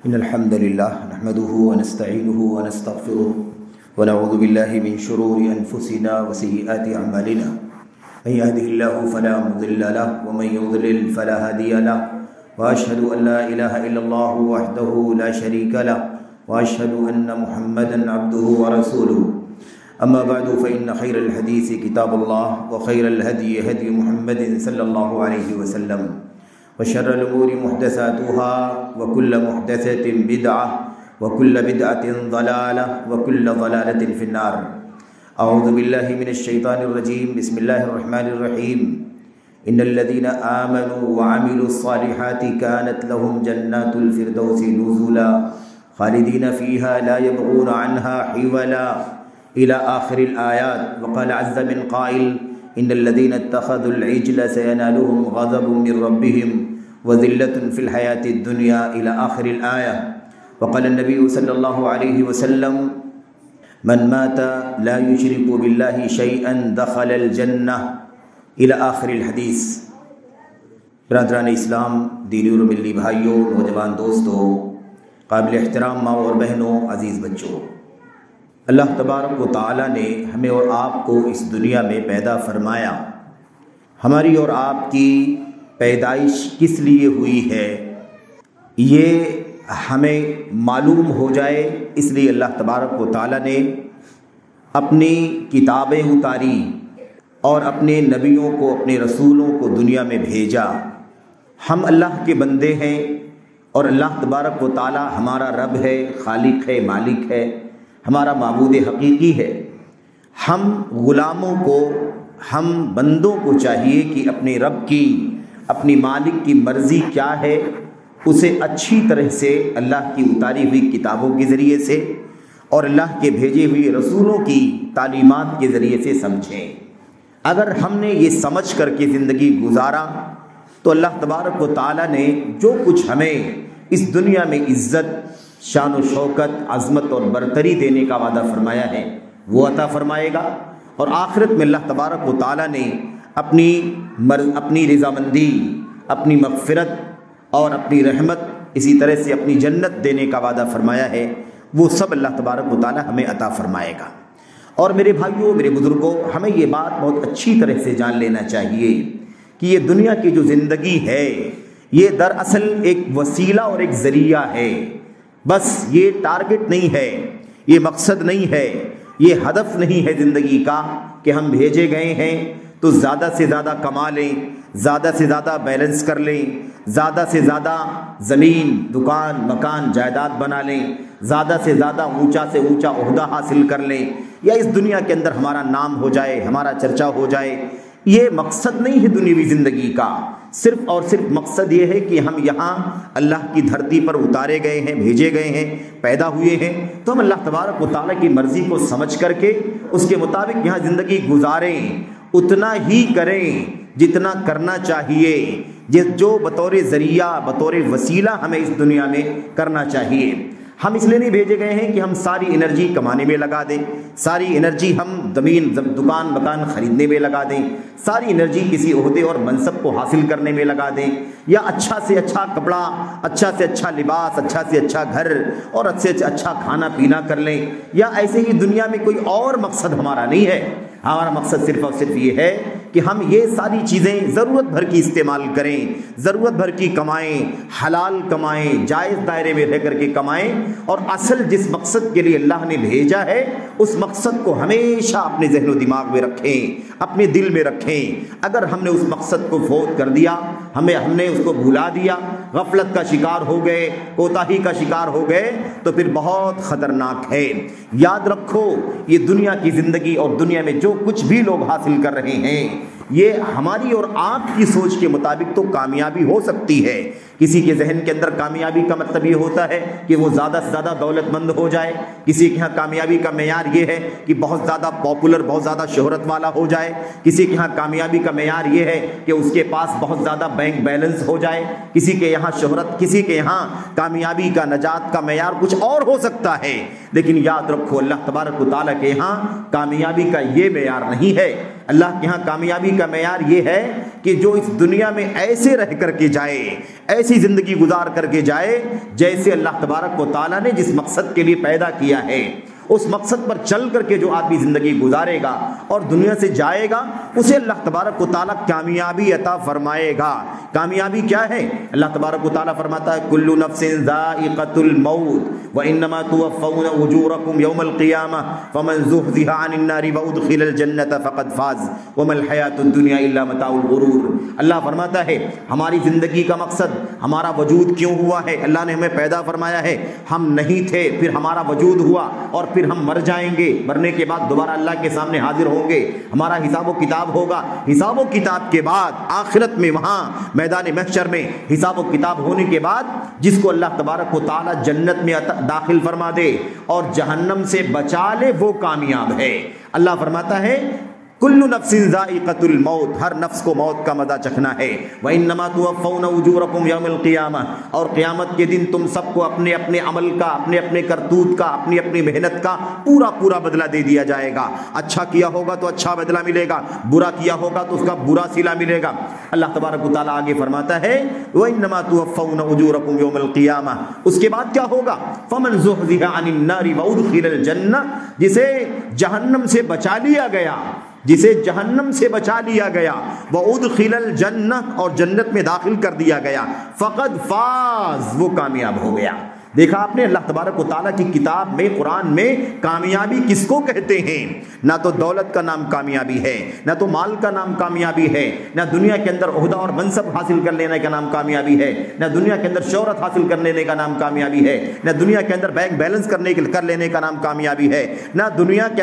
إن الحمد لله نحمده ونستعينه ونستغفره ونعوذ بالله من شرور أنفسنا وسيئات أعمالنا من يهده الله فلا مضل له ومن يضلل فلا هادي له وأشهد أن لا إله إلا الله وحده لا شريك له وأشهد أن محمدا عبده ورسوله أما بعد فإن خير الحديث كتاب الله وخير الهدي هدي محمد صلى الله عليه وسلم وشر الأمور محدثاتها وكل محدثة بدعة وكل بدعة ضلالة وكل ضلالة في النار. أعوذ بالله من الشيطان الرجيم. بسم الله الرحمن الرحيم. إن الذين آمنوا وعملوا الصالحات كانت لهم جنات الفردوس نزلا خالدين فيها لا يبغون عنها حولا إلى آخر الآيات. وقال عز من قائل إن الذين اتخذوا العجل سينالهم غضب من ربهم وذلة في الحياة الدنيا إلى آخر الآية. وقال النبي صلى الله عليه وسلم من مات لا يشرك بالله شيئا دخل الجنة إلى آخر الحديث. برادران اسلام، دینی اور ملی بھائیوں، نوجوان دوستوں، قابل احترام ماں اور بہنوں، عزیز بچوں، اللہ تبارک و تعالیٰ نے ہمیں اور آپ کو اس دنیا میں پیدا فرمایا. ہماری اور آپ کی پیدائش کس لیے ہوئی ہے یہ ہمیں معلوم ہو جائے، اس لیے اللہ تبارک و تعالیٰ نے اپنی کتابیں اتاری اور اپنے نبیوں کو، اپنے رسولوں کو دنیا میں بھیجا. ہم اللہ کے بندے ہیں اور اللہ تبارک و تعالیٰ ہمارا رب ہے، خالق ہے، مالک ہے، ہمارا معبود حقیقی ہے. ہم غلاموں کو، ہم بندوں کو چاہیے کہ اپنے رب کی، اپنی مالک کی مرضی کیا ہے اسے اچھی طرح سے اللہ کی اتاری ہوئی کتابوں کے ذریعے سے اور اللہ کے بھیجے ہوئے رسولوں کی تعلیمات کے ذریعے سے سمجھیں. اگر ہم نے یہ سمجھ کر کے زندگی گزارا تو اللہ تبارک و تعالیٰ نے جو کچھ ہمیں اس دنیا میں عزت، شان و شوکت، عظمت اور برتری دینے کا وعدہ فرمایا ہے وہ عطا فرمائے گا. اور آخرت میں اللہ تبارک و تعالیٰ نے اپنی رضامندی، اپنی مغفرت اور اپنی رحمت، اسی طرح سے اپنی جنت دینے کا وعدہ فرمایا ہے، وہ سب اللہ تبارک و تعالیٰ ہمیں عطا فرمائے گا. اور میرے بھائیوں، میرے بزرگوں، ہمیں یہ بات بہت اچھی طرح سے جان لینا چاہیے کہ یہ دنیا کی جو زندگی ہے یہ دراصل ایک وسیلہ اور ایک ذریعہ ہے. بس یہ ٹارگٹ نہیں ہے، یہ مقصد نہیں ہے، یہ ہدف نہیں ہے زندگی کا کہ ہم بھیجے گئے ہیں تو زیادہ سے زیادہ کما لیں، زیادہ سے زیادہ بیلنس کر لیں، زیادہ سے زیادہ زمین، دکان، مکان، جائیداد بنا لیں، زیادہ سے زیادہ اونچا سے اونچا عہدہ حاصل کر لیں، یا اس دنیا کے اندر ہمارا نام ہو جائے، ہمارا چرچا ہو جائے. یہ مقصد نہیں ہے دنیاوی زندگی کا. صرف اور صرف مقصد یہ ہے کہ ہم یہاں اللہ کی دھرتی پر اتارے گئے ہیں، بھیجے گئے ہیں، پیدا ہوئے ہیں، تو ہم اللہ تبارک و تعالیٰ کی مرضی کو سمجھ کر کے اس کے مطابق یہاں زندگی گزاریں. اتنا ہی کریں جتنا کرنا چاہیے، جو بطور ذریعہ، بطور وسیلہ ہمیں اس دنیا میں کرنا چاہیے. ہم اس لیے نہیں بھیجے گئے ہیں کہ ہم ساری انرجی کمانے میں لگا دیں، ساری انرجی ہم زمین، دکان، مکان خریدنے میں لگا دیں، ساری انرجی کسی عہدے اور منصب کو حاصل کرنے میں لگا دیں، یا اچھا سے اچھا کپڑا، اچھا سے اچھا لباس، اچھا سے اچھا گھر اور اچھا سے اچھا کھانا پینا کر لیں. یا ایسے ہی دنیا میں کوئی اور مقصد ہمارا نہیں ہے. ہمارا مقصد صرف اور صرف یہ ہے کہ ہم یہ ساری چیزیں ضرورت بھر کی استعمال کریں، ضرورت بھر کی کمائیں، حلال کمائیں، جائز دائرے میں رہ کر کے کمائیں، اور اصل جس مقصد کے لیے اللہ نے بھیجا ہے اس مقصد کو ہمیشہ اپنے ذہن و دماغ میں رکھیں، اپنے دل میں رکھیں. اگر ہم نے اس مقصد کو فوت کر دیا، ہم نے اس کو بھلا دیا، غفلت کا شکار ہو گئے، کوتاہی کا شکار ہو گئے، تو پھر بہت خطرناک ہے. یاد رکھو، یہ دنیا کی زندگی اور دنیا میں جو کچھ بھی لوگ حاصل کر رہے ہیں یہ ہماری اور آپ کی سوچ کے مطابق تو کامیابی ہو سکتی ہے. کسی کے ذہن کے اندر کامیابی کا مطلب یہ ہوتا ہے کہ وہ زیادہ سے زیادہ دولت مند ہو جائے. کسی کے یہاں کامیابی کا معیار یہ ہے کہ بہت زیادہ پاپولر، بہت زیادہ شہرت والا ہو جائے. کسی کے یہاں کامیابی کا معیار یہ ہے کہ اس کے پاس بہت زیادہ بینک بیلنس ہو جائے. کسی کے یہاں شہرت، کسی کے یہاں کامیابی کا، نجات کا معیار کچھ اور ہو سکتا ہے. لیکن یاد رکھو، اللہ تبارک و تعالیٰ کے یہاں کامیابی کا یہ معیار نہیں ہے. اللہ کے ہاں کامیابی کا معیار یہ ہے کہ جو اس دنیا میں ایسے رہ کر کے جائے، ایسے ایسی زندگی گزار کر کے جائے جیسے اللہ تبارک و تعالیٰ نے جس مقصد کے لیے پیدا کیا ہے، اس مقصد پر چل کر کے جو آدمی زندگی گزارے گا اور دنیا سے جائے گا اسے اللہ تبارک و تعالیٰ کامیابی عطا فرمائے گا۔ کامیابی کیا ہے؟ اللہ تبارک و تعالیٰ فرماتا ہے کل نفس ذائقۃ الموت وانما توفون اجورکم یوم القیامہ فمن زحزح عن النار وادخل الجنۃ فقد فاز وما الحیاۃ الدنیا الا متاع الغرور۔ اللہ فرماتا ہے ہماری زندگی کا مقصد، ہمارا وجود کیوں ہوا ہے؟ اللہ نے ہمیں پیدا فرمایا ہے، ہم نہیں تھے پھر ہمارا وجود ہوا اور پھر ہم مر جائیں گے، مرنے کے بعد دوبارہ اللہ کے سامنے حاضر ہوں گے، ہمارا حساب و کتاب ہوگا، حساب و کتاب کے بعد آخرت میں وہاں میدان محشر میں حساب و کتاب ہونے کے بعد جس کو اللہ تبارک و تعالی جنت میں داخل فرما دے اور جہنم سے بچا لے وہ کامیاب ہے۔ اللہ فرماتا ہے کل نفس ذائقۃ الموت، ہر نفس کو موت کا مزہ چکھنا ہے۔ وانما توفون اجورکم یوم القیامہ، اور قیامت کے دن تم سب کو اپنے اپنے عمل کا، اپنے اپنے کرتوت کا، اپنی اپنی محنت کا پورا پورا بدلہ دے دیا جائے گا۔ اچھا کیا ہوگا تو اچھا بدلہ ملے گا، برا کیا ہوگا تو اس کا برا صلہ ملے گا۔ اللہ تبارک و تعالیٰ آگے فرماتا ہے وانما توفون اجورکم یوم القیامہ، اس کے بعد کیا ہوگا؟ فمن زحزح عن النار وادخل الجنہ، جسے جہنم سے بچا لیا گیا، جسے جہنم سے بچا لیا گیا، وَأُدْخِلَ الْجَنَّةَ، اور جنت میں داخل کر دیا گیا، فَقَدْ فَاز، وہ کامیاب ہو گیا۔ دیکھا آپ نے اللہ تبارک و تعالیٰ کی کتاب میں، قرآن میں کامیابی کس کو کہتے ہیں؟ نہ تو دولت کا نام کامیابی ہے، نہ تو مال کا نام کامیابی ہے، نہ دنیا کے اندر عہدہ اور منصب حاصل کر لینے کا نام کامیابی ہے، نہ دنیا کے اندر شہرت حاصل کر لینے کا نام کامیابی ہے، نہ دنیا کے اندر بینک بیلنس کر لینے کا نام کامیابی ہے، نہ دنیا کے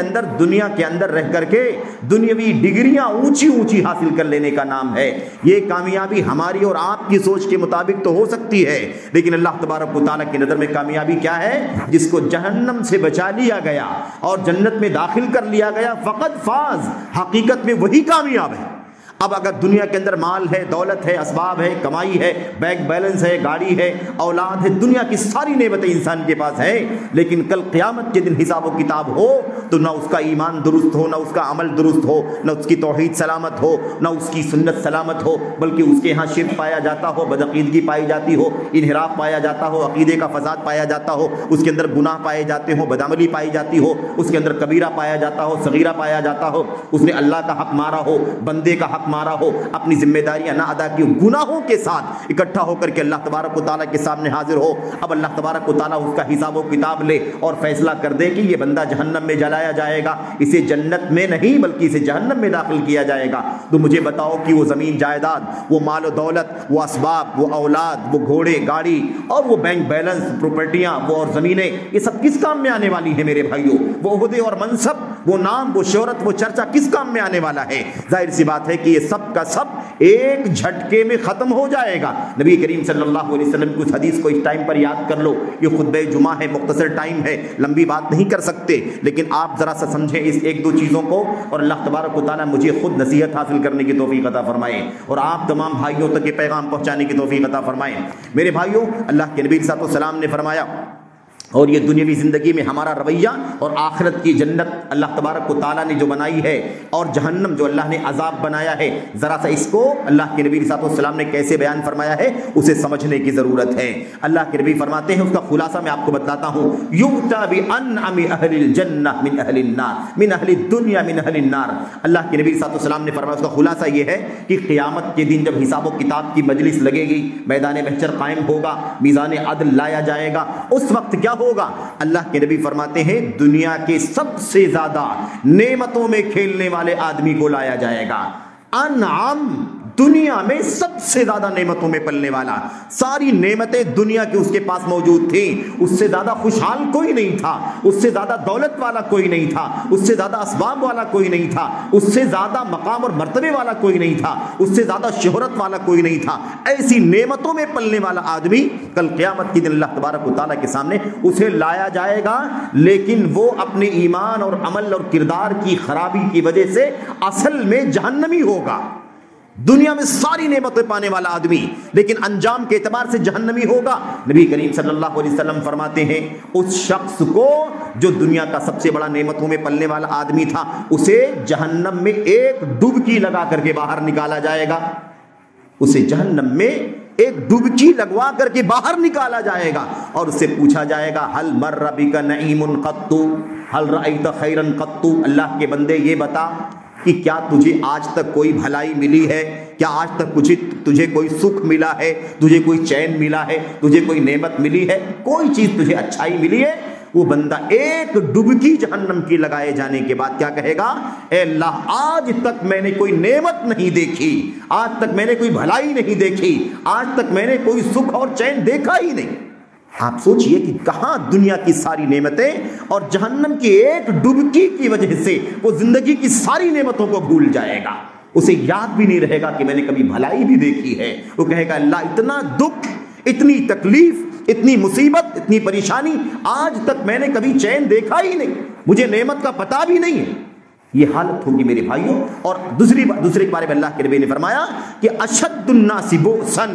اندر رہ کر کے دنیاوی ڈگریاں اونچی اونچی حاصل کر لینے کا نام ہے۔ یہ کامیابی ہماری اور آپ کی سوچ کے مطابق تو ہو سکتی ہے، لیکن اللہ تبارک و تعالیٰ کی نظر میں کامیابی کیا ہے؟ جس کو جہنم سے بچا لیا گیا اور جنت میں داخل کر لیا گیا، فقط فاز، حقیقت میں وہی کامیاب ہے۔ اب اگر دنیا کے اندر مال ہے، دولت ہے، اسباب ہے، کمائی ہے، بینک بیلنس ہے، گاڑی ہے، اولاد ہے، دنیا کی ساری نعمتیں انسان کے پاس ہیں، لیکن کل قیامت کے دن حساب و کتاب ہو تو نہ اس کا ایمان درست ہو، نہ اس کا عمل درست ہو، نہ اس کی توحید سلامت ہو، نہ اس کی سنت سلامت ہو، بلکہ اس کے ہاں شرک پایا جاتا ہو، بدعقیدگی پائی جاتی ہو، انحراف پایا جاتا ہو، عقیدے کا فساد پایا جاتا ہو، اس کے اندر گناہ پائے جاتے ہوں، بدعملی پائی جاتی ہو، اس کے اندر کبیرہ پایا جاتا ہو، صغیرہ پایا جاتا ہو، اس نے اللہ کا حق مارا ہو، بندے کا حق مارا ہو، اپنی ذمہ داریاں نہ ادا کی، گناہوں کے ساتھ اکٹھا ہو کر کے اللہ تبارک و تعالیٰ کے سامنے حاضر ہو۔ اب اللہ تبارک و تعالیٰ اس کا حساب و کتاب لے اور فیصلہ کر دے کہ یہ بندہ جہنم میں جلایا جائے گا، اسے جنت میں نہیں بلکہ اسے جہنم میں داخل کیا جائے گا۔ تو مجھے بتاؤ کہ وہ زمین جائیداد، وہ مال و دولت، وہ اسباب، وہ اولاد، وہ گھوڑے گاڑی اور وہ بینک بیلنس، پراپرٹیاں، وہ اور زمینیں، یہ سب کس کام میں آنے والی ہیں میرے بھائیوں؟ وہ عہدے اور منصب، وہ نام، وہ شہرت، وہ چرچا کس کام میں آنے والا ہے؟ ظاہر سی بات ہے کہ یہ سب کا سب ایک جھٹکے میں ختم ہو جائے گا۔ نبی کریم صلی اللہ علیہ وسلم کی اس حدیث کو اس ٹائم پر یاد کر لو، یہ خطبہ جمعہ ہے، مختصر ٹائم ہے، لمبی بات نہیں کر سکتے، لیکن آپ ذرا سا سمجھیں اس ایک دو چیزوں کو، اور اللہ تبارک و تعالیٰ مجھے خود نصیحت حاصل کرنے کی توفیق عطا فرمائے اور آپ تمام بھائیوں تک یہ پیغام پہنچانے کی توفیق عطا فرمائے۔ میرے بھائیوں، اللہ کے نبی صلی اللہ علیہ وسلم نے فرمایا، اور یہ دنیاوی زندگی میں ہمارا رویہ اور آخرت کی جنت اللہ تبارک و تعالیٰ نے جو بنائی ہے اور جہنم جو اللہ نے عذاب بنایا ہے، ذرا سا اس کو اللہ کے نبی صلی اللہ علیہ وسلم نے کیسے بیان فرمایا ہے اسے سمجھنے کی ضرورت ہے۔ اللہ کے نبی فرماتے ہیں، اس کا خلاصہ میں آپ کو بتاتا ہوں، یؤتی بانعم اہل الجنہ من اہل النار من اہل الدنیا من اہل النار۔ اللہ کے نبی صلی اللہ علیہ وسلم نے فرمایا، اس کا خلاصہ یہ ہے کہ قیامت کے دن جب حساب و کتاب کی مجلس لگے گی، میدان محشر قائم ہوگا، میزان عدل لایا جائے گا، اس وقت کیا ہوگا؟ اللہ کے نبی فرماتے ہیں دنیا کے سب سے زیادہ نعمتوں میں کھیلنے والے آدمی کو لایا جائے گا۔ انعام، دنیا میں سب سے زیادہ نعمتوں میں پلنے والا، ساری نعمتیں دنیا کی اس کے پاس موجود تھیں، اس سے زیادہ خوشحال کوئی نہیں تھا، اس سے زیادہ دولت والا کوئی نہیں تھا، اس سے زیادہ اسباب والا کوئی نہیں تھا، اس سے زیادہ مقام اور مرتبے والا کوئی نہیں تھا، اس سے زیادہ شہرت والا کوئی نہیں تھا۔ ایسی نعمتوں میں پلنے والا آدمی کل قیامت کے دن اللہ تبارک و تعالیٰ کے سامنے اسے لایا جائے گا، لیکن وہ اپنے ایمان اور عمل اور کردار کی خرابی کی وجہ سے اصل میں جہنمی ہوگا۔ دنیا میں ساری نعمتیں پانے والا آدمی لیکن انجام کے اعتبار سے جہنمی ہوگا۔ نبی کریم صلی اللہ علیہ وسلم فرماتے ہیں، اس شخص کو جو دنیا کا سب سے بڑا نعمتوں میں پلنے والا آدمی تھا، اسے جہنم میں ایک ڈبکی لگا کر کے باہر نکالا جائے گا، اسے جہنم میں ایک ڈبکی لگوا کر کے باہر نکالا جائے گا اور اس سے پوچھا جائے گا حل مر بک نعیم قط حل رأیت خیرا قط، اللہ کے بندے یہ بتا کہ کیا تجھے آج تک کوئی بھلائی ملی ہے، کیا آج تک تجھے کوئی سکھ ملا ہے، تجھے کوئی چین ملا ہے، تجھے کوئی نعمت ملی ہے، کوئی چیز تجھے اچھائی ملی ہے؟ وہ بندہ ایک ڈبکی جہنم کی لگائے جانے کے بعد کیا کہے گا؟ اے اللہ آج تک میں نے کوئی نعمت نہیں دیکھی، آج تک میں نے کوئی بھلائی نہیں دیکھی، آج تک میں نے کوئی سکھ اور چین دیکھا ہی نہیں۔ آپ سوچئے کہ کہاں دنیا کی ساری نعمتیں اور جہنم کی ایک ڈبکی کی وجہ سے وہ زندگی کی ساری نعمتوں کو بھول جائے گا، اسے یاد بھی نہیں رہے گا کہ میں نے کبھی بھلائی بھی دیکھی ہے۔ وہ کہے گا اللہ اتنا دکھ، اتنی تکلیف، اتنی مصیبت، اتنی پریشانی آج تک میں نے کبھی چین دیکھا ہی نہیں، مجھے نعمت کا پتہ بھی نہیں ہے۔ یہ حالت ہوگی میرے بھائیوں۔ اور دوسرے کے بارے میں اللہ کے نبی نے فرمایا کہ اشد الناس بؤساً،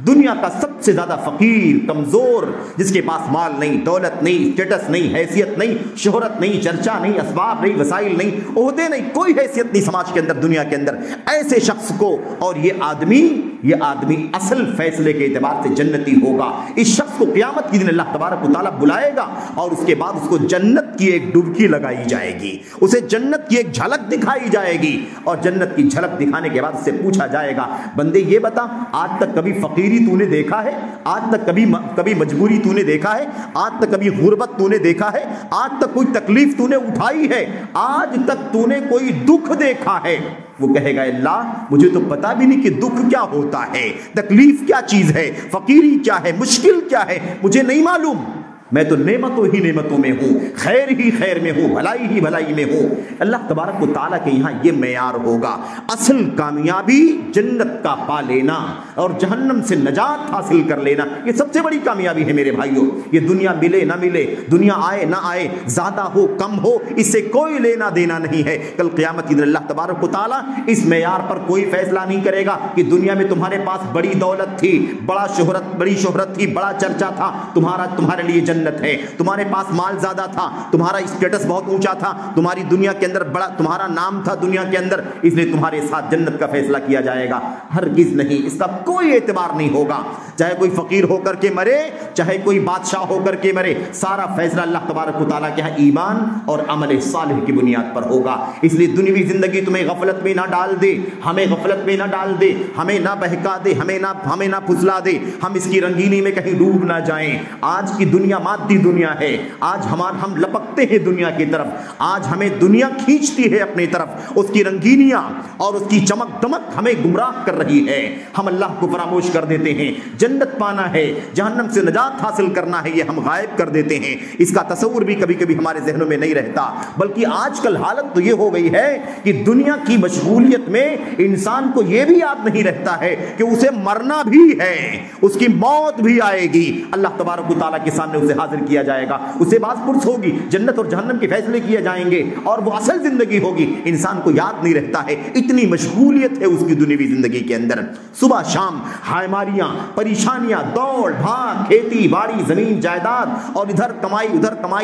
دنیا کا سب سے زیادہ فقیر، کمزور، جس کے پاس مال نہیں، دولت نہیں، اسٹیٹس نہیں، حیثیت نہیں، شہرت نہیں، چرچا نہیں، اسباب نہیں، وسائل نہیں، عہدے نہیں، کوئی حیثیت نہیں سماج کے اندر، دنیا کے اندر، ایسے شخص کو، اور یہ آدمی اصل فیصلے کے اعتبار سے جنتی ہوگا۔ اس شخص کو قیامت کے دن اللہ تبارک و تعالیٰ بلائے گا اور اس کے بعد اس کو جنت کی ایک ڈبکی لگائی جائے گی، اسے جنت کی ایک جھلک دکھائی جائے گی، اور جنت کی جھلک دکھانے کے بعد اس سے پوچھا جائے گا بندے یہ بتا آج تک کبھی فقیری تو نے دیکھا ہے، آج تک کبھی مجبوری تو نے دیکھا ہے، آج تک کبھی غربت تو نے دیکھا ہے، آج تک کوئی تکلیف تو نے اٹھائی ہے، آج تک تو نے کوئی دکھ دیکھا ہے؟ وہ کہے گا اللہ مجھے تو پتا بھی نہیں کہ دکھ کیا ہوتا ہے، تکلیف کیا چیز ہے، فقیری کیا ہے، مشکل کیا ہے، مجھے نہیں معلوم، میں تو نعمتوں ہی نعمتوں میں ہوں، خیر ہی خیر میں ہوں، بھلائی ہی بھلائی میں ہوں۔ اللہ تبارک و تعالیٰ کے یہاں یہ معیار ہوگا۔ اصل کامیابی جنت کا پا لینا اور جہنم سے نجات حاصل کر لینا، یہ سب سے بڑی کامیابی ہے میرے بھائیوں۔ یہ دنیا ملے نہ ملے، دنیا آئے نہ آئے، زیادہ ہو کم ہو، اس سے کوئی لینا دینا نہیں ہے۔ کل قیامت کے دن اللہ تبارک و تعالیٰ اس معیار پر کوئی فیصلہ نہیں کرے گا کہ دنیا میں تمہارے پاس بڑی دولت تھی، بڑی شہرت تھی، بڑا چرچا تھا، تمہارے لیے جنت ہے، تمہارے پاس مال زیادہ تھا، تمہارا اسٹیٹس بہت اونچا تھا، تمہاری دنیا کے اندر بڑا تمہارا نام تھا دنیا کے اندر، اس لیے تمہارے ساتھ جنت کا فیصلہ کیا جائے گا۔ ہرگز نہیں، اس کا کوئی اعتبار نہیں ہوگا، چاہے کوئی فقیر ہو کر کے مرے، چاہے کوئی بادشاہ ہو کر کے مرے، سارا فیصلہ اللہ تبارک و تعالیٰ کے ایمان اور عمل صالح کی بنیاد پر ہوگا۔ اس لیے دنیوی زندگی تمہیں غفلت میں نہ ڈال دے، ہمیں غفلت میں نہ ڈال دے، ہمیں نہ بہکا دے، ہمیں نہ پھسلا دے، ہم اس کی رنگینی میں کہیں ڈوب نہ جائیں۔ آج کی دنیا مادی دنیا ہے، آج ہم لپکتے ہیں دنیا کی طرف، آج ہمیں دنیا کھینچتی ہے اپنی طرف، اس کی رنگینیاں اور اس کی چمک دمک ہمیں گمراہ کر رہی ہے، ہم اللہ کو فراموش کر دیتے ہیں۔ جنت پانا ہے، جہنم سے نجات حاصل کرنا ہے، یہ ہم غائب کر دیتے ہیں، اس کا تصور بھی کبھی کبھی ہمارے ذہنوں میں نہیں رہتا۔ بلکہ آج کل حالت تو یہ ہو گئی ہے کہ دنیا کی مشغولیت میں انسان کو یہ بھی یاد نہیں رہتا ہے کہ اسے مرنا بھی ہے، اس کی موت بھی آئے گی، اللہ تبارک و تعالیٰ کے سامنے اسے حاضر کیا جائے گا، اسے باز پرس ہوگی، جنت اور جہنم کے فیصلے کیے جائیں گے اور وہ اصل زندگی ہوگی۔ انسان کو یاد نہیں رہتا ہے، اتنی مشغولیت ہے اس کی دنیوی زندگی کے اندر، صبح شام ہائماریاں، پریشانیاں، دوڑ بھاگ، کھیتی باڑی، زمین جائیداد، اور ادھر کمائی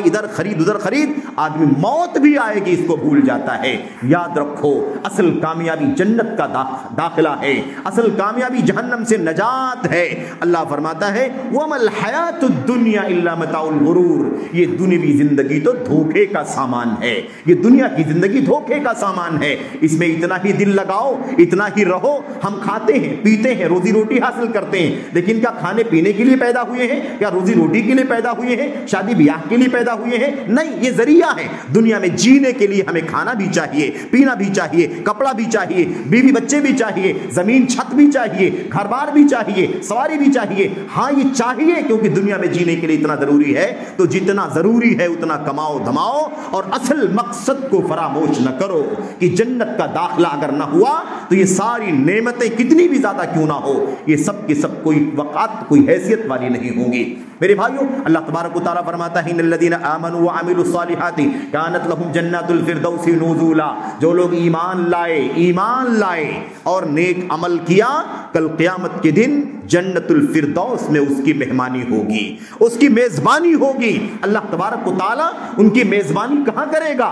ادھر خرید، آدمی موت بھی آئے گی اس کو بھول جاتا ہے۔ یاد رکھو اصل کامیابی جنت کا داخلہ ہے، اصل کامیابی جہنم سے نجات ہے۔ اللہ فرماتا ہے وَمَا الْحَيَاةُ الدُّنْيَا إِلَّا مَتَاعُ الْغُرُورِ، یہ دنیوی زندگی تو دھوکے کا سامان ہے، یہ دنیا کی زندگی دھوکے کا سامان ہے، اس میں اتنا ہی دل لگاؤ، اتنا ہی رہو۔ ہم کھاتے ہیں، پیتے ہیں، روزی روٹی حاصل کرتے ہیں، لیکن کیا کھانے پینے کے لیے پیدا ہوئے ہیں؟ کیا روزی روٹی کے لیے پیدا ہوئے ہیں؟ شادی بیاہ کے لیے پیدا ہوئے ہیں؟ نہیں، یہ ذریعہ ہے۔ دنیا میں جینے کے لیے ہمیں کھانا بھی چاہیے، پینا بھی چاہیے، کپڑا بھی چاہیے، بیوی بچے بھی چاہیے، زمین چھت بھی چاہیے، گھر بار بھی چاہیے، سواری بھی چاہیے۔ ہاں یہ چاہیے کیونکہ دنیا میں جینے کے لیے اتنا ضروری ہے، تو جتنا ضروری ہے اتنا کماؤ دھماؤ، اور اصل مقصد کو فراموش نہ کرو کہ جنت کا داخلہ اگر نہ ہوا تو یہ ساری نعمتیں کتنی بھی زیادہ کیوں نہ ہو، یہ سب کے سب کوئی وقت کوئی حیثیت والی نہیں ہوں گی۔ میرے بھائیوں، اللہ تبارک و تعالیٰ فرماتا ہے ان الذین آمنوا وعملوا الصالحات کانت لهم جنات الفردوس نزولا، جو لوگ ایمان لائے اور نیک عمل کیا، کل قیامت کے دن جنت الفردوس میں اس کی مہمانی ہوگی، اس کی میزبانی ہوگی۔ اللہ تبارک و تعالیٰ ان کی میزبانی کہاں کرے گا؟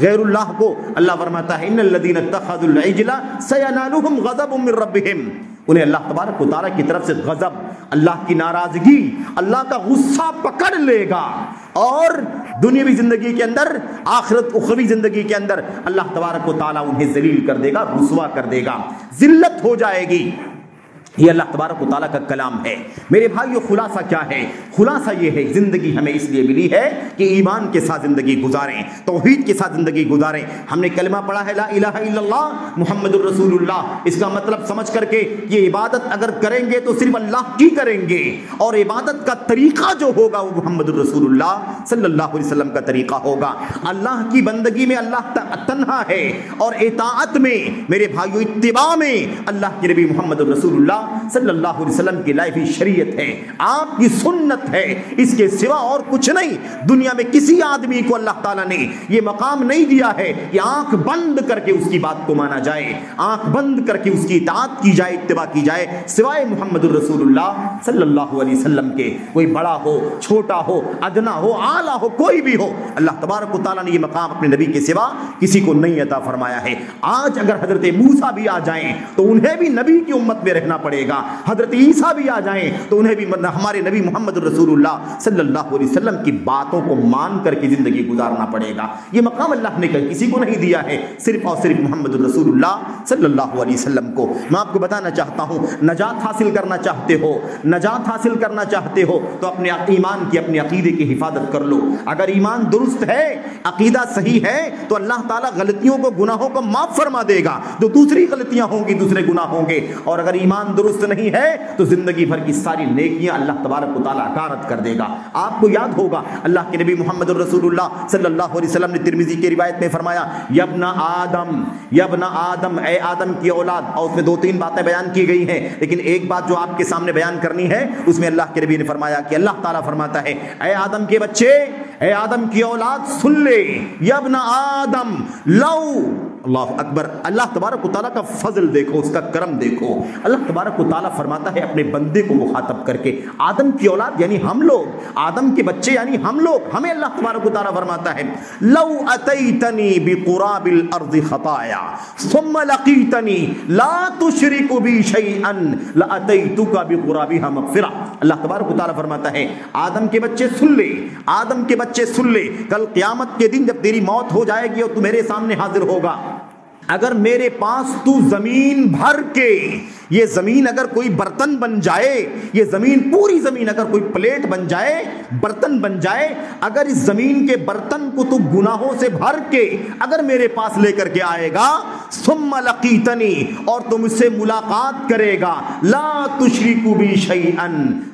غیر اللہ کو، اللہ فرماتا ہے ان الذین اتخذوا العجل سینالہم غضب من ربہم، انہیں اللہ تبارک و تعالیٰ کی طرف سے غضب، اللہ کی ناراضگی، اللہ کا غصہ پکڑ لے گا، اور دنیاوی زندگی کے اندر، آخرت اخروی زندگی کے اندر اللہ تبارک و تعالیٰ انہیں ذلیل کر دے گا، رسوا کر دے گا، ذلت ہو جائے گی۔ یہ اللہ تبارک و تعالیٰ کا کلام ہے۔ میرے بھائیو، خلاصہ کیا ہے؟ خلاصہ یہ ہے، زندگی ہمیں اس لیے ملی ہے کہ ایمان کے ساتھ زندگی گزاریں، توحید کے ساتھ زندگی گزاریں۔ ہم نے کلمہ پڑھا ہے لا الہ الا اللہ محمد الرسول اللہ، اس کا مطلب سمجھ کر کے یہ عبادت اگر کریں گے تو صرف اللہ کی کریں گے، اور عبادت کا طریقہ جو ہوگا وہ محمد الرسول اللہ صلی اللہ علیہ وسلم کا طریقہ ہوگا۔ اللہ کی بندگی میں اللہ تنہا ہے، اور اطاعت میں، میرے بھائیو اتباع میں اللہ کے نبی محمد الرسول اللہ صلی اللہ علیہ وسلم کی لائفی شریعت ہے، آپ کی سنت ہے، اس کے سوا اور کچھ نہیں۔ دنیا میں کسی آدمی کو اللہ تعالیٰ نے یہ مقام نہیں دیا ہے کہ آنکھ بند کر کے اس کی بات کو مانا جائے، آنکھ بند کر کے اس کی اطاعت کی جائے، اتباع کی جائے، سوائے محمد الرسول اللہ صلی اللہ علیہ وسلم کے۔ کوئی بڑا ہو، چھوٹا ہو، ادنا ہو، اعلیٰ ہو، کوئی بھی ہو، اللہ تبارک و تعالیٰ نے یہ مقام اپنے نبی کے سوا کسی کو نہیں عطا فرمایا ہے۔ آج اگر حضرت موسیٰ بھی آ جائیں تو انہیں بھی نبی کی امت میں رہنا پڑے گا، حضرت عیسیٰ بھی آ جائیں تو انہیں بھی ہمارے نبی محمد رسول اللہ صلی اللہ علیہ وسلم کی باتوں کو مان کر کے زندگی گزارنا پڑے گا۔ یہ مقام اللہ نے کسی کو نہیں دیا ہے، صرف اور صرف محمد رسول اللہ صلی اللہ علیہ وسلم کو۔ میں آپ کو بتانا چاہتا ہوں، نجات حاصل کرنا چاہتے ہو، نجات حاصل کرنا چاہتے ہو تو اپنے ایمان کی، اپنے عقیدے کی حفاظت کر لو۔ اگر ایمان درست ہے، عقیدہ صحیح ہے، تو اللہ تعالیٰ غلطیوں کو، گناہوں کو معاف فرما دے گا، جو دوسری غلطیاں ہوں گی، دوسرے گناہ ہوں گے۔ اور اگر ایمان درست نہیں ہے تو زندگی بھر کی ساری نیکیاں اللہ تبارک و تعالیٰ غارت کر دے گا۔ آپ کو یاد ہوگا اللہ کے نبی محمد الرسول اللہ صلی اللہ علیہ وسلم نے ترمذی کی روایت میں فرمایا، یبن آدم، یبن آدم، اے آدم کی اولاد، اور اس میں دو تین باتیں بیان کی گئی ہیں، لیکن ایک بات جو آپ کے سامنے بیان کرنی ہے، اس میں اللہ کے نبی نے فرمایا کہ اللہ تعالیٰ فرماتا ہے، اے آدم کے بچے، اے آدم کی اولاد، سن لے، یبن آدم لو، اللہ اکبر، اللہ تبارک و تعالیٰ کا فضل دیکھو، اس کا کرم دیکھو۔ اللہ تبارک و تعالیٰ فرماتا ہے اپنے بندے کو مخاطب کر کے، آدم کی اولاد یعنی ہم لوگ، آدم کے بچے یعنی ہم لوگ، ہمیں اللہ تبارک و تعالیٰ فرماتا ہے، لو اتیتنی بقراب الارض خطایا ثم لقیتنی لا تشرک بی شیئا لاتیتک بقرابها مغفرہ۔ اللہ تبارک و تعالیٰ فرماتا ہے، آدم کے بچے سن لے، آدم کے بچے سن لے، کل قیامت کے دن جب تیری موت ہو جائے گی اور تو میرے سامنے حاضر ہوگا، اگر میرے پاس تو زمین بھر کے، یہ زمین اگر کوئی برتن بن جائے، یہ زمین، پوری زمین اگر کوئی پلیٹ بن جائے، برتن بن جائے، اگر اس زمین کے برتن کو تو گناہوں سے بھر کے اگر میرے پاس لے کر کے آئے گا، ثم لقیتنی، اور تم مجھ سے ملاقات کرے گا، لا تشرک بی شیئا،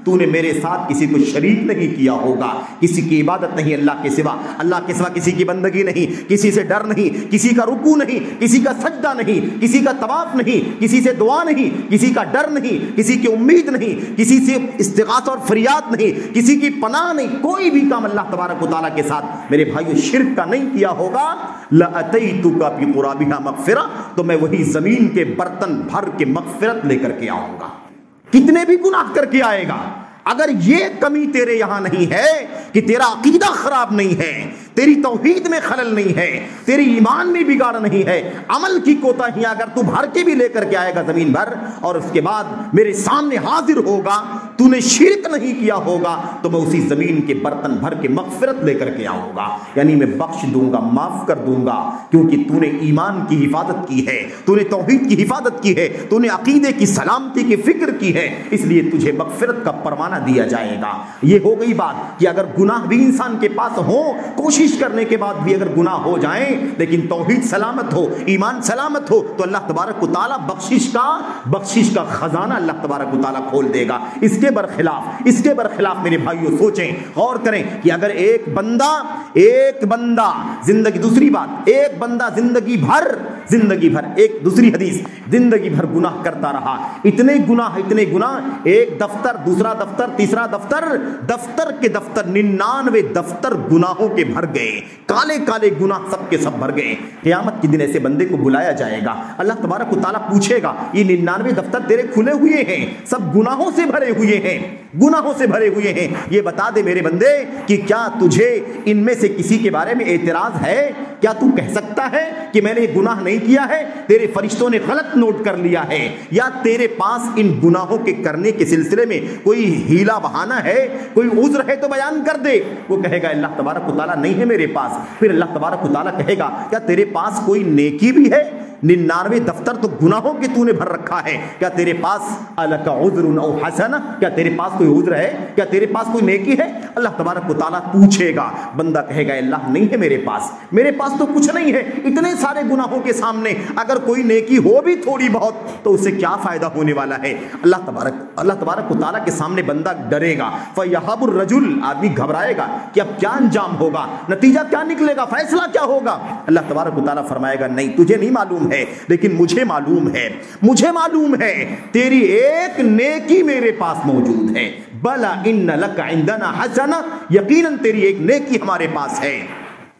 تو نے میرے ساتھ کسی کو شریک نہیں کیا ہوگا، کسی کی عبادت نہیں اللہ کے سوا، اللہ کے سوا کسی کی بندگی نہیں، کسی سے ڈر نہیں، کسی کا رکوع نہیں، کسی کا سجدہ نہیں، کسی کا طواف نہیں، کسی سے دعا نہیں، کسی کا ڈر نہیں، کسی کی امید نہیں، کسی سے استغاثہ اور فریاد نہیں، کسی کی پناہ نہیں، کوئی بھی کام اللہ تبارک و تعالیٰ کے ساتھ میرے بھائیو شرک کا نہیں کیا ہوگا، لَأَتَيْتُكَ بِقُرَابِهَا مَغْفِرَةً، تو میں وہی زمین کے برتن بھر کے مغفرت لے کر کے آؤں گا۔ کتنے بھی گناہ کر کے آئے گا، اگر یہ کمی تیرے یہاں نہیں ہے کہ تیرا عقیدہ خراب نہیں ہے، تیری توحید میں خلل نہیں ہے، تیری ایمان میں بگاڑ نہیں ہے، عمل کی کوتاہیاں اگر تو بھر کے بھی لے کر کے آئے گا زمین بھر، اور اس کے بعد میرے سامنے حاضر ہوگا، تو نے شرک نہیں کیا ہوگا، تو میں اسی زمین کے برتن بھر کے مغفرت لے کر کے آؤں گا، یعنی میں بخش دوں گا، معاف کر دوں گا، کیونکہ تو نے ایمان کی حفاظت کی ہے، تو نے توحید کی حفاظت کی ہے، تو نے عقیدے کی سلامتی کی فکر کی ہے، اس لیے تجھے مغفرت کا پروانہ دیا جائے گا۔ یہ ہو گئی بات کہ اگر گناہ بھی انسان کے پاس ہو، کوشش کرنے کے بعد بھی اگر گناہ ہو جائیں، لیکن توحید سلامت ہو، ایمان سلامت ہو، تو اللہ تبارک و تعالیٰ بخشش کا خزانہ اللہ تبارک و تعالیٰ کھول دے گا۔ اس کے برخلاف میرے بھائیوں سوچیں، غور کریں کہ اگر ایک بندہ زندگی، دوسری بات، ایک بندہ زندگی بھر، ایک دوسری حدیث، زندگی بھر گناہ کرتا رہا، اتنے گناہ، ایک دفتر، دوسرا دفتر، تیسرا دفتر کے دفتر 99 دفتر گناہوں کے بھر گئے، کالے گناہ سب کے سب بھر گئے۔ قیامت کے دن ایسے بندے کو بلایا جائے گا، اللہ تبارک و تعالیٰ پوچھے گا، یہ 99 دفتر تیرے کھلے ہوئے ہیں، سب گناہوں سے بھرے ہوئے ہیں، یہ بتا دے میرے بندے کہ کیا تجھے ان میں سے کسی کے بارے میں اعتراض ہے؟ کیا تو کہہ سکتا ہے کہ میں نے یہ گناہ نہیں کیا ہے، تیرے فرشتوں نے غلط نوٹ کر لیا ہے، یا تیرے پاس ان گناہوں کے کرنے کے سلسلے میں کوئی ہیلا بہانہ ہے، کوئی عذر ہے تو بیان کر دے۔ وہ کہے گا اللہ تبارک و تعالیٰ نہیں ہے میرے پاس۔ پھر اللہ تبارک و تعالیٰ کہے گا کیا تیرے پاس کوئی نیکی بھی ہے؟ 99 دفتر تو گناہوں کے تو نے بھر رکھا ہے، کیا تیرے پاس الک عذر او حسنہ، کیا تیرے پاس کوئی عذر ہے، کیا تیرے پاس کوئی نیکی ہے؟ اللہ تبارک و تعالیٰ پوچھے گا، بندہ کہے گا اللہ نہیں ہے میرے پاس تو کچھ نہیں ہے، اتنے سارے گناہوں کے سامنے اگر کوئی نیکی ہو بھی تھوڑی بہت تو اسے کیا فائدہ ہونے والا ہے؟ اللہ تبارک و تعالیٰ کے سامنے بندہ ڈرے گا، فیہب الرجل، آدمی گھبرائے گا کہ اب کیا انجام ہوگا، نتیجہ کیا نکلے گا، فیصلہ کیا ہوگا؟ اللہ تبارک و تعالیٰ فرمائے گا نہیں تجھے نہیں معلوم ہے، لیکن مجھے معلوم ہے تیری ایک نیکی میرے پاس موجود ہے، بلا ان لک عندنا حسنہ، یقیناً تیری ایک نیکی ہمارے پاس ہے۔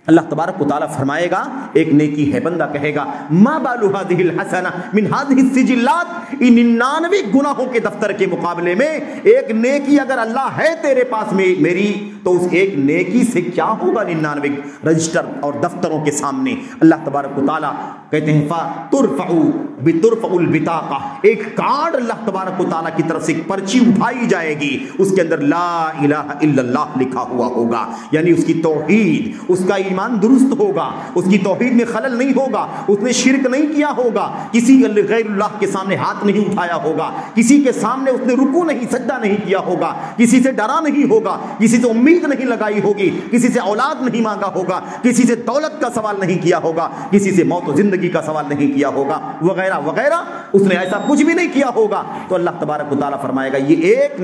اللہ تبارک و تعالیٰ فرمائے گا ایک نیکی ہے، بندہ کہے گا ما بال هذه الحسنہ من هذه السجلات، ان 99 گناہوں کے دفتر کے مقابلے میں ایک نیکی اگر اللہ ہے تیرے پاس میں میری، تو اس ایک نیکی سے کیا ہوگا 99 رجسٹر اور دفتروں کے سامنے؟ اللہ تبارک و تعالیٰ کہتے ہیں ترفع البطاقہ، ایک کارڈ اللہ تبارک و تعالیٰ کی طرف سے ایک پرچی اٹھائی جائے گی، اس کے اندر لا الہ الا اللہ لکھا ہوا ہوگا، یعنی اس کی توحید، اس کا ایمان درست ہوگا، اس کی توحید میں خلل نہیں ہوگا، اس نے شرک نہیں کیا ہوگا، کسی غیر اللہ کے سامنے ہاتھ نہیں اٹھایا ہوگا، کسی کے سامنے اس نے رکوع نہیں سجدہ نہیں کیا ہوگا، کسی سے ڈرا نہیں ہوگا، کسی سے امید نہیں لگائی ہوگی، کسی سے اولاد نہیں مانگا ہوگا، کسی سے دولت کا سوال نہیں کیا ہوگا، کسی سے موت و زندگی کا سوال نہیں کیا ہوگا، وغیرہ وغیرہ، اس نے ایسا کچھ بھی نہیں کیا ہوگا۔ تو اللہ تبارک و تعالیٰ فرمائے گا یہ ایک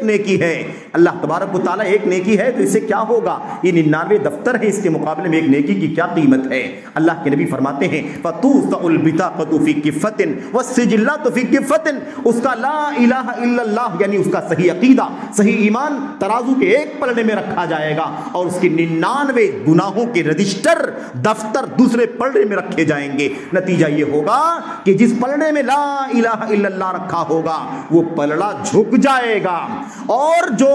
نیکی ہے، اللہ تبارک و تعالیٰ ایک نیکی ہے، تو اس سے کیا ہوگا؟ یہ 99 دفتر ہے، اس کے مقابلے میں ایک نیکی کی کیا قیمت ہے؟ اللہ کے نبی فرماتے ہیں فَتُوْسَعُ الْبِطَاقَةُ فِي كِفَّةٍ وَالسِّجِلَّاتُ فِي كِفَّةٍ، اس کا لا الہ الا اللہ یعنی اس کا صحیح عقیدہ، صحیح ایمان ترازو کے ایک پلڑے میں رکھا جائے گا، اور اس کے 99 گناہوں کے رجسٹر دفتر دوسرے پلڑے میں رکھے جائیں گے۔ نتیجہ یہ ہوگا کہ جس پلڑے میں لا الہ الا اللہ رکھا ہوگا وہ پلڑا جھک جائے گا، اور جو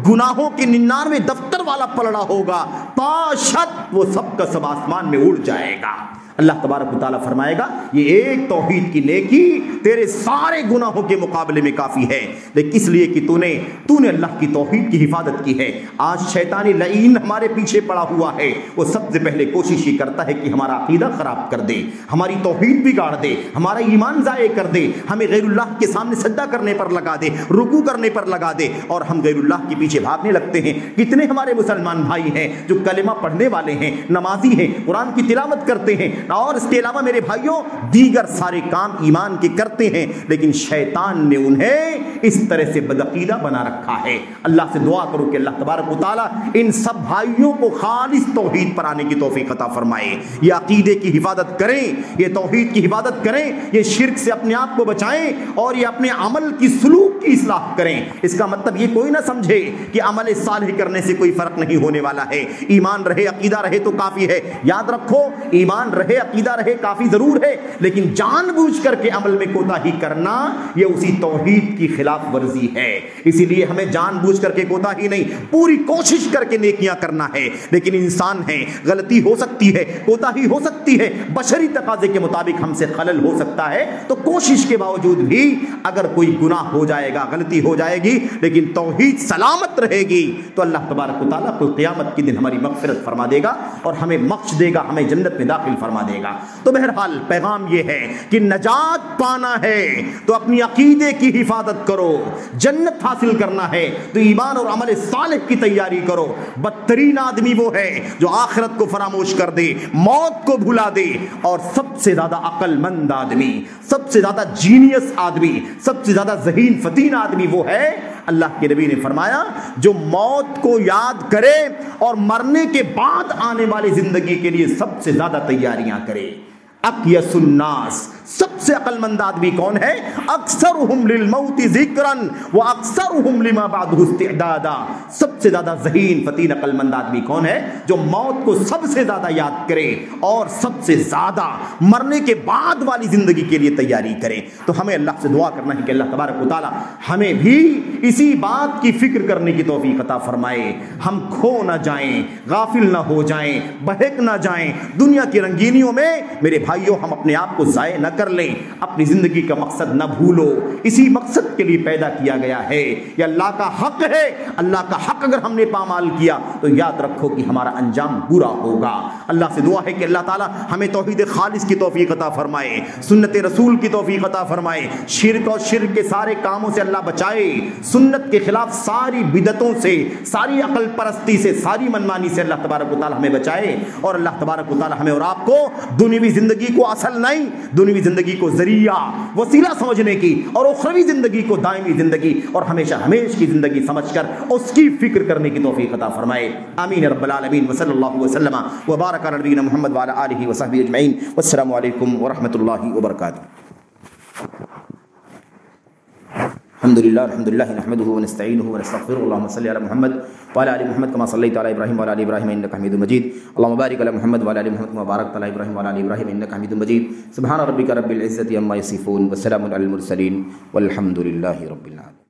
گناہوں کے 99 دفتر والا پلڑا ہوگا پاشت وہ سب کا سب آسمان میں اڑ جائے گا۔ اللہ تبارک و تعالیٰ فرمائے گا یہ ایک توحید کی نیکی تیرے سارے گناہوں کے مقابلے میں کافی ہے، لیکن اس لیے کہ تو نے اللہ کی توحید کی حفاظت کی ہے۔ آج شیطانی لعین ہمارے پیچھے پڑا ہوا ہے، وہ سب سے پہلے کوشش ہی کرتا ہے کہ ہمارا عقیدہ خراب کر دے، ہماری توحید بگاڑ دے، ہمارا ایمان ضائع کر دے، ہمیں غیر اللہ کے سامنے سجدہ کرنے پر لگا دے، رکوع کرنے پر لگا دے، اور ہم غیر اللہ کے پیچھے بھاگنے لگتے ہیں۔ کتنے ہمارے مسلمان بھائی ہیں جو کلمہ پڑھنے والے ہیں، نمازی ہیں، قرآن کی تلاوت کرتے ہیں، اور اس کے علاوہ میرے بھائیوں دیگر سارے کام ایمان کے کرتے ہیں، لیکن شیطان نے انہیں اس طرح سے بدعقیدہ بنا رکھا ہے۔ اللہ سے دعا کرو کہ اللہ تبارک و تعالیٰ ان سب بھائیوں کو خالص توحید پر آنے کی توفیق عطا فرمائے، یہ عقیدے کی حفاظت کریں، یہ توحید کی حفاظت کریں، یہ شرک سے اپنے آپ کو بچائیں، اور یہ اپنے عمل کی سلوک کی اصلاح کریں۔ اس کا مطلب یہ کوئی نہ سمجھے کہ عمل صالح کرنے سے کوئی فرق نہیں ہونے والا ہے، ایمان رہے عقیدہ رہے تو کافی ہے۔ یاد رکھو ایمان رہے عقیدہ رہے کافی ضرور ہے، لیکن جان بوجھ کر کے عمل میں کوتاہی کرنا یہ اسی توحید کی خلاف ورزی ہے۔ اسی لیے ہمیں جان بوجھ کر کے کوتاہی نہیں، پوری کوشش کر کے نیکیاں کرنا ہے، لیکن انسان ہے، غلطی ہو سکتی ہے، کوتاہی ہو سکتی ہے، بشری تقاضے کے مطابق ہم سے خلل ہو سکتا ہے، تو کوشش کے باوجود بھی اگر کوئی گناہ ہو جائے گا، غلطی ہو جائے گی، لیکن توحید سلامت رہے گی، تو اللہ تبارک و تعالیٰ کو قیامت کے دن ہماری مغفرت فرما دے گا اور ہمیں بخش دے گا، ہمیں جنت میں داخل فرما دے گا۔ تو بہرحال پیغام یہ ہے کہ نجات پانا ہے تو اپنی عقیدے کی حفاظت کرو، جنت حاصل کرنا ہے تو ایمان اور عمل صالح کی تیاری کرو۔ بدترین آدمی وہ ہے جو آخرت کو فراموش کر دے، موت کو بھلا دے، اور سب سے زیادہ عقل مند آدمی، سب سے زیادہ جینیس آدمی، سب سے زیادہ ذہین فتین آدمی وہ ہے، اللہ کے نبی نے فرمایا جو موت کو یاد کرے اور مرنے کے بعد آنے والی زندگی کے لیے سب سے زیادہ تیاریاں کرے۔ اقیس الناس، سب سے عقل مند آدمی کون ہے؟ اکثرہم للموت ذکرا واکثرہم لما بعدہ استعدادا. سب سے زیادہ ذہین فطین عقل مند آدمی کون ہے؟ جو موت کو سب سے زیادہ یاد کرے اور سب سے زیادہ مرنے کے بعد والی زندگی کے لیے تیاری کرے. تو ہمیں اللہ سے دعا کرنا ہے کہ اللہ تبارک و تعالی ہمیں بھی اسی بات کی فکر کرنے کی توفیق عطا فرمائے. ہم کھو نہ جائیں، غافل نہ ہو جائیں، بہک نہ جائیں دنیا کی رنگینیوں میں. میرے بھائیوں، ہم اپنے آپ کو ضائع نہ کر لیں. اپنی زندگی کا مقصد نہ بھولو. اسی مقصد کے لیے پیدا کیا گیا ہے. یہ اللہ کا حق ہے. اللہ کا حق اگر ہم نے پامال کیا تو یاد رکھو کہ ہمارا انجام برا ہوگا. اللہ سے دعا ہے کہ اللہ تعالی ہمیں توحید خالص کی توفیق عطا فرمائے، سنت رسول کی توفیق عطا فرمائے، شرک اور شرک کے سارے کاموں سے اللہ بچائے، سنت کے خلاف ساری بدعتوں سے، ساری عقل پرستی سے، ساری منمانی سے اللہ تبارک و تعالی ہمیں بچائے. اور اللہ تبارک و تعالی ہمیں اور آپ کو دنیوی زندگی کو اصل نہیں، دنیوی زندگی کو ذریعہ وسیلہ سمجھنے کی اور اخروی زندگی کو دائمی زندگی اور ہمیشہ ہمیش کی زندگی سمجھ کر اس کی فکر کرنے کی توفیق عطا فرمائے. آمین رب العالمین. وصلی اللہ وسلم وبارک علی نبینا محمد وعلی آلہ وصحبہ اجمعین. والسلام علیکم ورحمۃ اللہ وبرکاتہ. الحمدللہ نحمده ونستعینه ونستغفره. اللهم صل علی محمد وعلى ال محمد كما صليت على ابراهيم وعلى ال ابراهيم انك حميد مجيد. اللهم بارك على محمد وعلى ال محمد كما باركت على ابراهيم وعلى ال ابراهيم انك حميد مجيد. سبحان ربك رب العزة عما يصفون والسلام على المرسلين والحمد لله رب العالمين.